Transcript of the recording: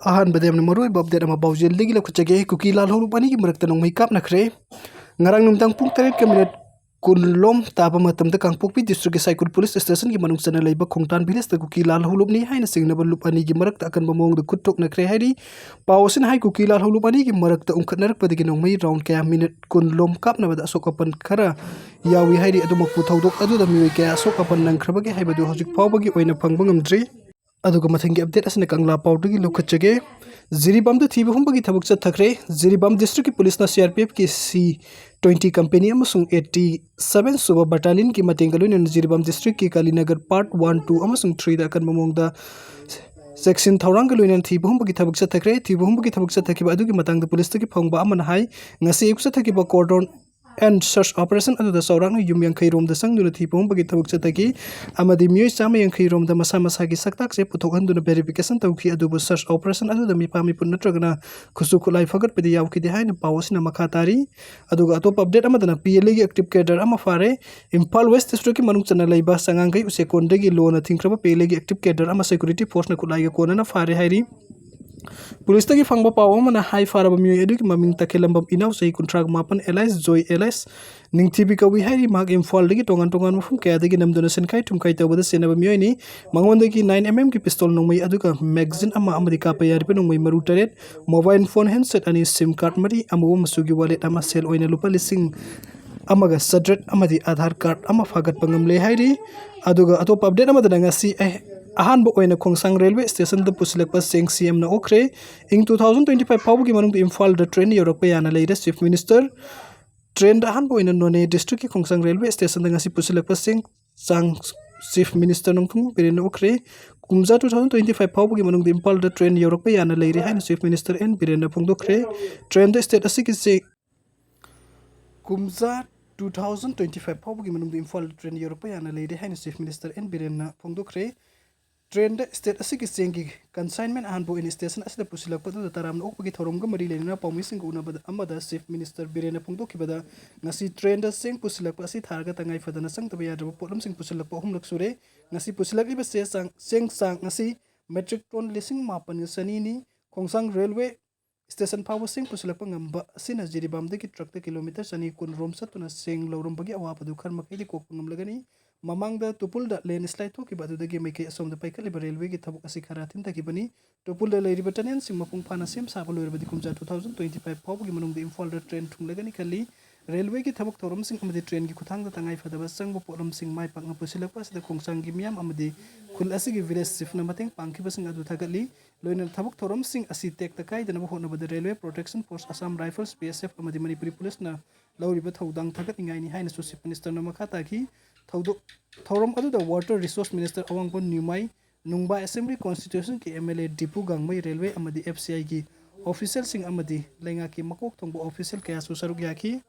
ahan badem na maroi bab der ma baujel degi lak chage kuki lal holu pani ki marak tanong mai kap na khre ngarang numtang pung 3 ka minute kunlom taba matam da kangpokpi district cycle police station ki manung sana leiba khongtan village ta kuki lal holu ni haina singna bal lupani ki marak ta akan bamong da kutok na khre hairi pawasin hai kuki lal holu pani ki marak ta ungkat narak padi ki nong mai round ka minute kunlom kap na bada Asok Apan khara yawi hairi adu makpu thaudok adu da miwi ka Asok Apan nang khra bagi hai badu hojik pawbagi oina phangba ngamdrii aduga mathangi update asna kangla pawdagi lokachage Jiribam da thiba humbagi thabuk chat thakre Jiribam district ki police na CRPF ki C20 company amasung 87 suba battalion ki matengalun Jiribam district ki Kalinagar part 1 2 amasung 3 da kan mamong da section thorang galuinan thiba humbagi thabuk chat thakre thiba humbagi thabuk chat thakiba adugi matang da police ki phongba amana hai ngasi eksa thakiba cordon and search operation adu da saurang yumyang khairom da sang duna thipom bagi tabuk chataki amadi miyoi chama yang khairom da masa masa gi saktak se puthokan duna verification tawki adu bu search operation adu da mi pami pun natragna khusu khulai fagat pedi yaw ki de haina pawosina makhatari adu ga top update amadana PLA gi active cadre ama fare Impal West district ki manung chana leiba sangang gai use konde gi lona thingkraba PLA gi active cadre ama security force na khulai ga kona na fare hairi Police tagi fangba pawa mana hai fara ba miyo edu ki maming takelambam inaw sei kontrag mapan LS Joy LS ning TV ka wi hai mag Imphal dagi tongan mafum kaya dagi nam donation kai tum kai tawada sena ba miyo ni mangon dagi 9mm ki pistol nong mai adu ka magazine ama amadi ka pa yari pe nong mai maru taret mobile phone handset ani sim card mari amu masugi wallet ama sel oina lupa lising amaga sadret amadi Aadhaar card ama fagat pangam le hairi aduga atop update ama danga si ahan bo oina khongsang railway station da pusilakpa seng CM na okre ing 2025 pawbu ki manung Imphal da train yorok pa yana leira chief minister train da ahan bo oina None district ki khongsang railway station da ngasi pusilakpa seng sang chief minister nong thung pere na okre kumza 2025 pawbu ki manung Imphal da train yorok pa yana leira haina chief minister en pere na phungdokre train da state asiki se kumza 2025 pawbu ki manung Imphal train yorok pa yana leira haina chief minister en pere na phungdokre train da state asiki sengi consignment ahan bo in station asida pusilak padu taram na okpagi thorom ga mari lenina pawmi sing una bada amada chief minister birena pungdo kibada ngasi train da seng pusilak pa asi tharga tangai fadana sang tabaya da polom sing pusilak pa humlak sure ngasi pusilak iba se sang ngasi metric ton lising mapan sani ni khongsang railway station pawo sing pusilak pa ngamba asina Jiribam de ki truck da kilometer sani kun rom satuna seng lorom bagi awa padu khan makai di kok ngam lagani mamang da tupul da landslide to ki badu da ge mai ke asom da paikal liba railway ki thabuk asi kharatin ta ki bani tupul da leiri batanen sim mapung phana sem sa baloi badi kumja 2025 pawbu ki manung da Imphal da train thung lagani kali railway ki thabuk thorom sing amadi train ki kuthang da tangai fadaba sang bo porom sing mai pakna pusilak pas da khongsang gi miam amadi khul asi gi village chief na mateng pangki basing adu thagali loina thabuk thorom sing asi tek takai da na ho na bada railway protection force Assam rifles PSF amadi manipuri police na lauri ba thodang thagat ingai ni haina chief minister na makata ki thorom adu da water resource minister awangpon Numai Nungba assembly constitution ki MLA Dipu Gangmai railway amadi FCI ki official sing amadi lenga ki makok thongbo official kaya su saruk yaki